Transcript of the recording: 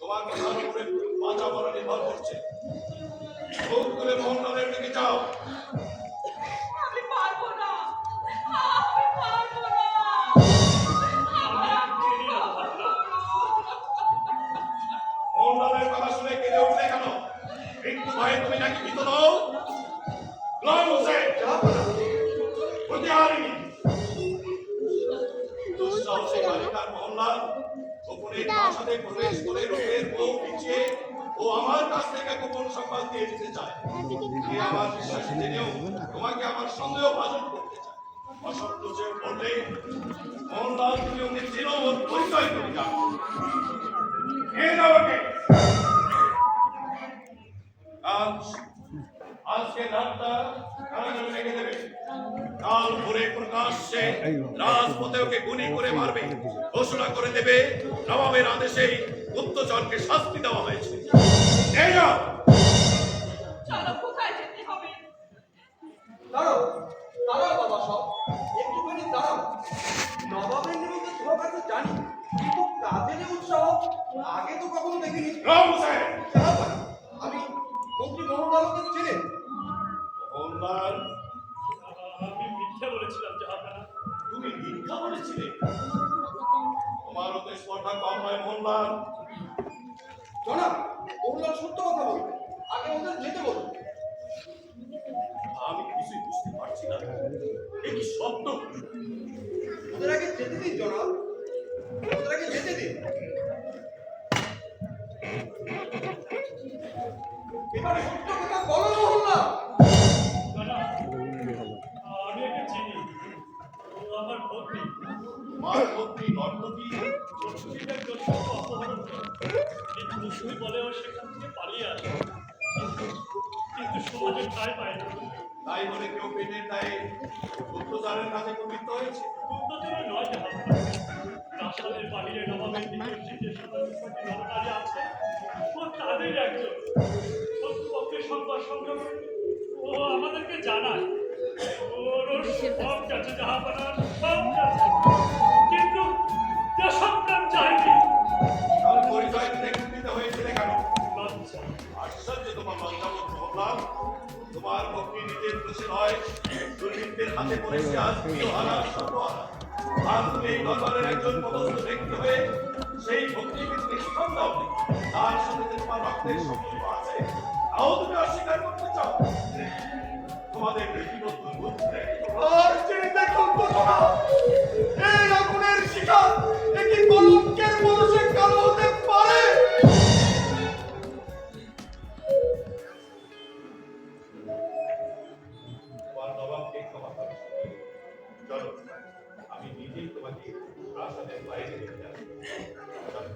তোমার কথার উপরে বাঁচা মরা নির্ভর করছে। মুখ তুলে মোহনলালের দিকে যাও। আমি পারবো না, আমি পারবো না। মোহনলালের কথা শুনে কেঁদে উঠলে কেন? মৃত্যু ভয়ে তুমি নাকি ভীত নও? নয় হোসেন, প্রতিহারিণী দুঃসাহসী বালিকার মোহনলাল গোপনে প্রাসাদে প্রবেশ করে রূপের বউ পিছিয়ে ও আমার কাছ থেকে গোপন সংবাদ দিয়ে দিতে চায়। সে আমার বিশ্বাস জেনেও তোমাকে আমার সন্দেহ ভাজন করতে চায়। অসত্য যে বললে মোহনলাল তুমি ওকে চির ওর পরিচয় করে যাও। আমাকে আজকে রাতটা কারাগারে রেখে দেবে। কাল ভোরে প্রকাশ্যে রাজপথে ওকে গুলি করে মারবে, ঘোষণা করে দেবে নবাবের আদেশে গুপ্তচরকে শাস্তি দেওয়া হয়েছে। চলো, কোথায় যেতে হবে? দাঁড়াও দাঁড়াও বাবা, সব একটুখানি দাঁড়াও। নবাবের নিমিত্তে তোমার কাছে জানি, কিন্তু কাজের উৎসাহ আগে তো কখনো দেখিনি। আমি মন্ত্রী মোহনলালকে চেনেন? মোহনলাল, আমি মিথ্যা বলেছিলাম জাহাপানা। তুমি মিথ্যা বলেছিলে? তোমার ওতে স্পর্ধা কম হয় মোহনলাল। জনাব, মোহনলাল সত্য কথা বলবে, আগে ওদের যেতে বলুন। আমি কিছুই বুঝতে পারছি না, এ কি সত্য? ওদের আগে যেতে দিন জনাব, ওদের আগে যেতে দিন। এবার সত্য কথা বলো মোহনলাল। আমি একে চিনি, ও আমার ভগ্নী। তোমার ভক্তি নর্তকী চক্ষুটিকে গ্রস্ত অপহরণ করে নিশ্চয়ই বলে ও সেখান থেকে পালিয়ে আসে, কিন্তু সমাজে ঠাঁই পায় না। তাই বলে কেউ পেটের দায়ে গুপ্তচরের কাছে প্রবৃত্ত হয়েছে? গুপ্তচরে নয় জাহাপানা, প্রাসাদের বাহিরে নবাবের নিকটে যে সকল জনতারি আছে ও তাদের একজন। শত্রুপক্ষের সংবাদ সংগ্রহ ও আমাদেরকে জানায়। ওর সব গেছে জাহাপানা, সব গেছে, কিন্তু দেশপ্রাণ চাইনি। তাহলে পরিচয় দিতে কুপিত হয়েছিল কেন? লজ্জা। আশ্চর্য তোমার লজ্জাবোধ মোহনলাল। তোমার ভক্তি নিজের দোষে নয়, দুর্বৃত্তের হাতে পড়েছে আজ প্রিয়হারা সর্বহারা। আর তুমি এই দরবারের একজন পদস্থ ব্যক্তি হয়ে সেই ভক্তিকে তুমি স্থান দাও। তার সাথে যে তোমার রক্তের সম্পর্ক আছে, তাও তুমি অস্বীকার করতে চাও। তোমাদের ব্যক্তিগত বুদ্ধি আর চিন্তা করবো না, এই আগুনের শিখা একটি কলঙ্কের মানুষে কালো হতে পারে। তোমার নবাবকে ক্ষমা করো। চলো, আমি নিজেই তোমাকে প্রাসাদের বাইরে নিয়ে যাবো। চলো।